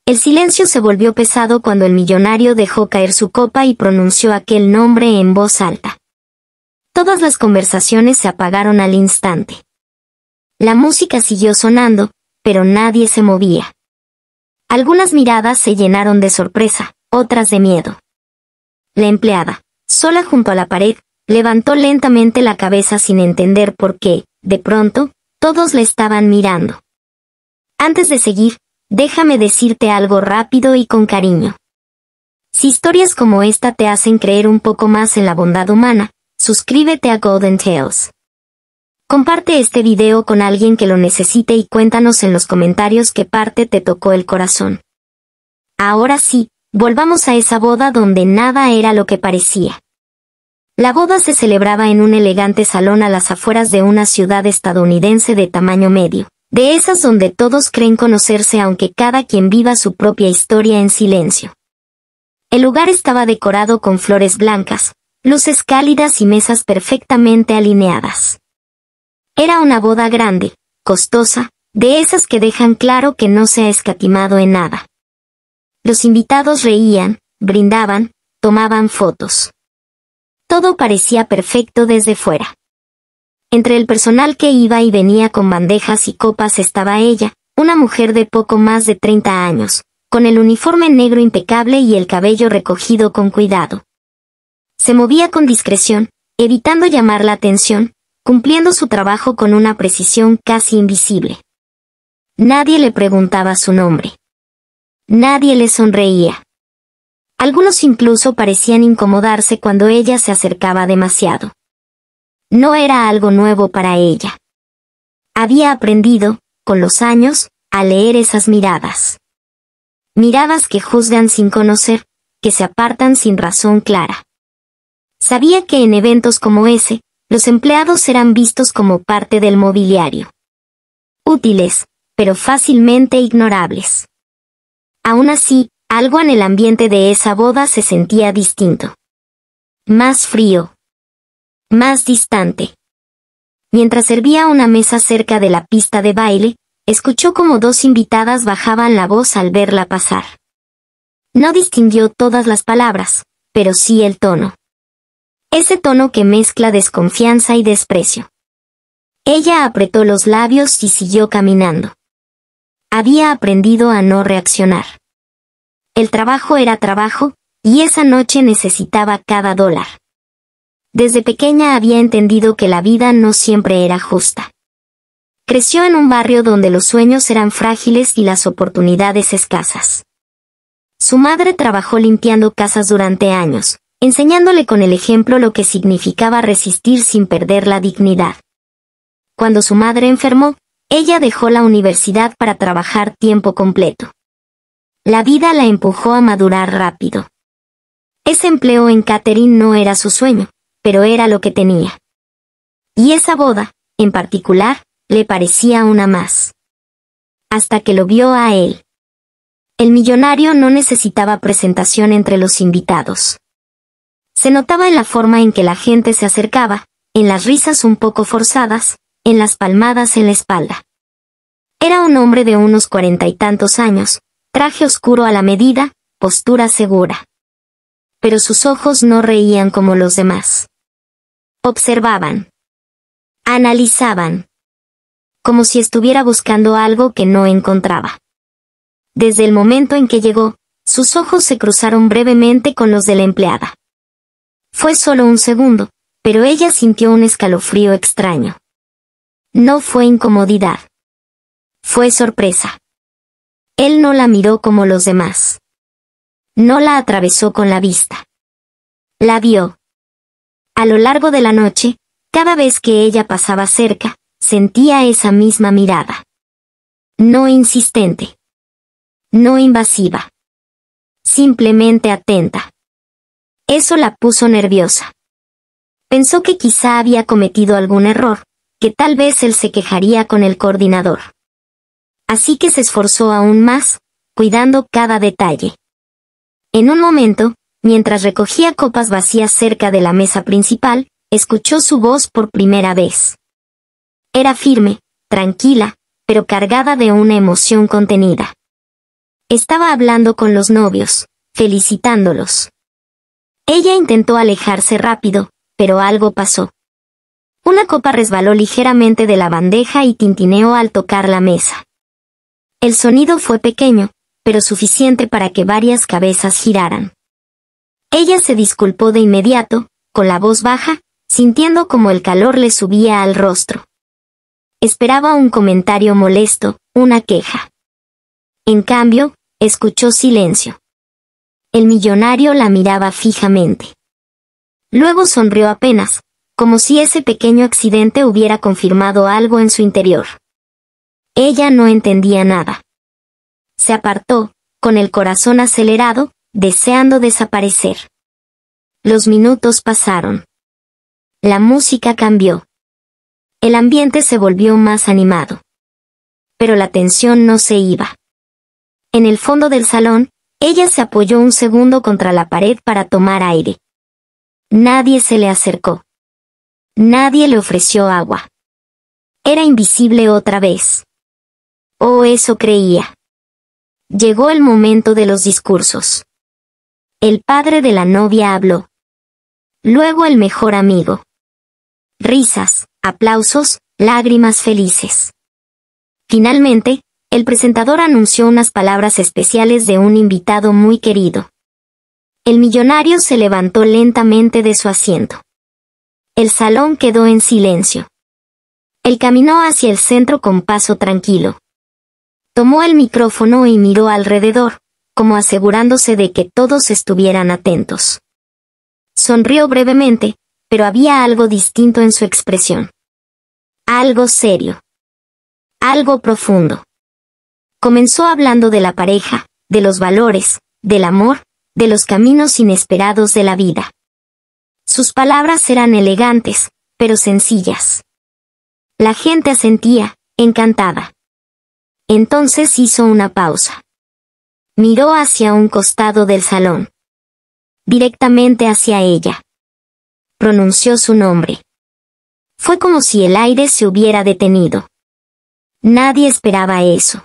El silencio se volvió pesado cuando el millonario dejó caer su copa y pronunció aquel nombre en voz alta. Todas las conversaciones se apagaron al instante. La música siguió sonando, pero nadie se movía. Algunas miradas se llenaron de sorpresa, otras de miedo. La empleada, sola junto a la pared, levantó lentamente la cabeza sin entender por qué, de pronto, todos la estaban mirando. Antes de seguir, déjame decirte algo rápido y con cariño. Si historias como esta te hacen creer un poco más en la bondad humana, suscríbete a Golden Tales. Comparte este video con alguien que lo necesite y cuéntanos en los comentarios qué parte te tocó el corazón. Ahora sí, volvamos a esa boda donde nada era lo que parecía. La boda se celebraba en un elegante salón a las afueras de una ciudad estadounidense de tamaño medio, de esas donde todos creen conocerse aunque cada quien viva su propia historia en silencio. El lugar estaba decorado con flores blancas, luces cálidas y mesas perfectamente alineadas. Era una boda grande, costosa, de esas que dejan claro que no se ha escatimado en nada. Los invitados reían, brindaban, tomaban fotos. Todo parecía perfecto desde fuera. Entre el personal que iba y venía con bandejas y copas estaba ella, una mujer de poco más de 30 años, con el uniforme negro impecable y el cabello recogido con cuidado. Se movía con discreción, evitando llamar la atención, cumpliendo su trabajo con una precisión casi invisible. Nadie le preguntaba su nombre. Nadie le sonreía. Algunos incluso parecían incomodarse cuando ella se acercaba demasiado. No era algo nuevo para ella. Había aprendido, con los años, a leer esas miradas. Miradas que juzgan sin conocer, que se apartan sin razón clara. Sabía que en eventos como ese, los empleados eran vistos como parte del mobiliario. Útiles, pero fácilmente ignorables. Aún así, algo en el ambiente de esa boda se sentía distinto. Más frío. Más distante. Mientras servía una mesa cerca de la pista de baile, escuchó como dos invitadas bajaban la voz al verla pasar. No distinguió todas las palabras, pero sí el tono. Ese tono que mezcla desconfianza y desprecio. Ella apretó los labios y siguió caminando. Había aprendido a no reaccionar. El trabajo era trabajo, y esa noche necesitaba cada dólar. Desde pequeña había entendido que la vida no siempre era justa. Creció en un barrio donde los sueños eran frágiles y las oportunidades escasas. Su madre trabajó limpiando casas durante años, enseñándole con el ejemplo lo que significaba resistir sin perder la dignidad. Cuando su madre enfermó, ella dejó la universidad para trabajar tiempo completo. La vida la empujó a madurar rápido. Ese empleo en catering no era su sueño, pero era lo que tenía. Y esa boda, en particular, le parecía una más. Hasta que lo vio a él. El millonario no necesitaba presentación entre los invitados. Se notaba en la forma en que la gente se acercaba, en las risas un poco forzadas, en las palmadas en la espalda. Era un hombre de unos 40 y tantos años, traje oscuro a la medida, postura segura. Pero sus ojos no reían como los demás. Observaban. Analizaban. Como si estuviera buscando algo que no encontraba. Desde el momento en que llegó, sus ojos se cruzaron brevemente con los de la empleada. Fue solo un segundo, pero ella sintió un escalofrío extraño. No fue incomodidad. Fue sorpresa. Él no la miró como los demás. No la atravesó con la vista. La vio. A lo largo de la noche, cada vez que ella pasaba cerca, sentía esa misma mirada. No insistente. No invasiva. Simplemente atenta. Eso la puso nerviosa. Pensó que quizá había cometido algún error, que tal vez él se quejaría con el coordinador. Así que se esforzó aún más, cuidando cada detalle. En un momento, mientras recogía copas vacías cerca de la mesa principal, escuchó su voz por primera vez. Era firme, tranquila, pero cargada de una emoción contenida. Estaba hablando con los novios, felicitándolos. Ella intentó alejarse rápido, pero algo pasó. Una copa resbaló ligeramente de la bandeja y tintineó al tocar la mesa. El sonido fue pequeño, pero suficiente para que varias cabezas giraran. Ella se disculpó de inmediato, con la voz baja, sintiendo como el calor le subía al rostro. Esperaba un comentario molesto, una queja. En cambio, escuchó silencio. El millonario la miraba fijamente. Luego sonrió apenas, como si ese pequeño accidente hubiera confirmado algo en su interior. Ella no entendía nada. Se apartó, con el corazón acelerado, deseando desaparecer. Los minutos pasaron. La música cambió. El ambiente se volvió más animado. Pero la tensión no se iba. En el fondo del salón, ella se apoyó un segundo contra la pared para tomar aire. Nadie se le acercó. Nadie le ofreció agua. Era invisible otra vez. Oh, eso creía. Llegó el momento de los discursos. El padre de la novia habló. Luego el mejor amigo. Risas, aplausos, lágrimas felices. Finalmente, el presentador anunció unas palabras especiales de un invitado muy querido. El millonario se levantó lentamente de su asiento. El salón quedó en silencio. Él caminó hacia el centro con paso tranquilo. Tomó el micrófono y miró alrededor, como asegurándose de que todos estuvieran atentos. Sonrió brevemente, pero había algo distinto en su expresión. Algo serio. Algo profundo. Comenzó hablando de la pareja, de los valores, del amor, de los caminos inesperados de la vida. Sus palabras eran elegantes, pero sencillas. La gente asentía, encantada. Entonces hizo una pausa. Miró hacia un costado del salón. Directamente hacia ella. Pronunció su nombre. Fue como si el aire se hubiera detenido. Nadie esperaba eso.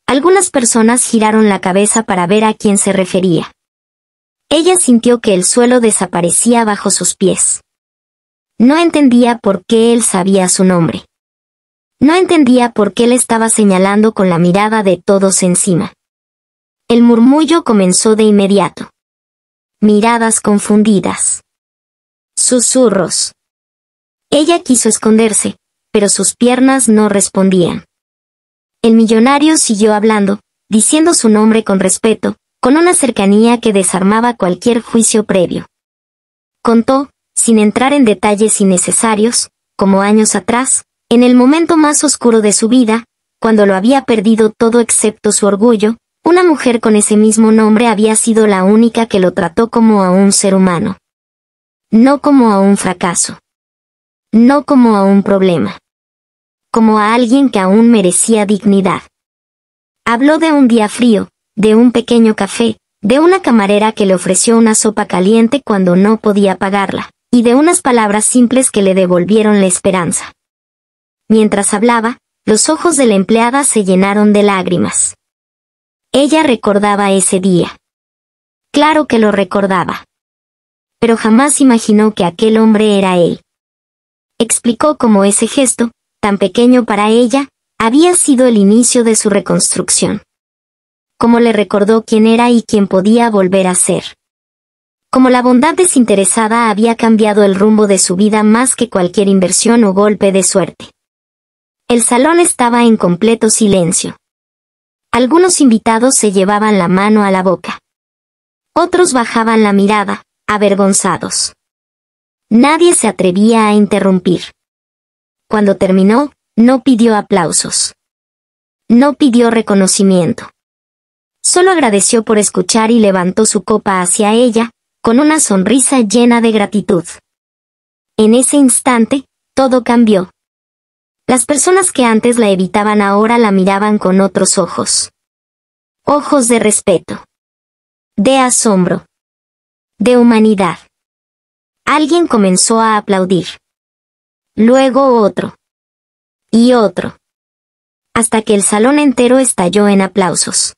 Algunas personas giraron la cabeza para ver a quién se refería. Ella sintió que el suelo desaparecía bajo sus pies. No entendía por qué él sabía su nombre. No entendía por qué le estaba señalando con la mirada de todos encima. El murmullo comenzó de inmediato. Miradas confundidas. Susurros. Ella quiso esconderse, pero sus piernas no respondían. El millonario siguió hablando, diciendo su nombre con respeto, con una cercanía que desarmaba cualquier juicio previo. Contó, sin entrar en detalles innecesarios, como años atrás, en el momento más oscuro de su vida, cuando lo había perdido todo excepto su orgullo, una mujer con ese mismo nombre había sido la única que lo trató como a un ser humano. No como a un fracaso. No como a un problema. Como a alguien que aún merecía dignidad. Habló de un día frío, de un pequeño café, de una camarera que le ofreció una sopa caliente cuando no podía pagarla, y de unas palabras simples que le devolvieron la esperanza. Mientras hablaba, los ojos de la empleada se llenaron de lágrimas. Ella recordaba ese día. Claro que lo recordaba. Pero jamás imaginó que aquel hombre era él. Explicó cómo ese gesto, tan pequeño para ella, había sido el inicio de su reconstrucción. Cómo le recordó quién era y quién podía volver a ser. Cómo la bondad desinteresada había cambiado el rumbo de su vida más que cualquier inversión o golpe de suerte. El salón estaba en completo silencio. Algunos invitados se llevaban la mano a la boca. Otros bajaban la mirada, avergonzados. Nadie se atrevía a interrumpir. Cuando terminó, no pidió aplausos. No pidió reconocimiento. Solo agradeció por escuchar y levantó su copa hacia ella, con una sonrisa llena de gratitud. En ese instante, todo cambió. Las personas que antes la evitaban ahora la miraban con otros ojos. Ojos de respeto. De asombro. De humanidad. Alguien comenzó a aplaudir. Luego otro. Y otro. Hasta que el salón entero estalló en aplausos.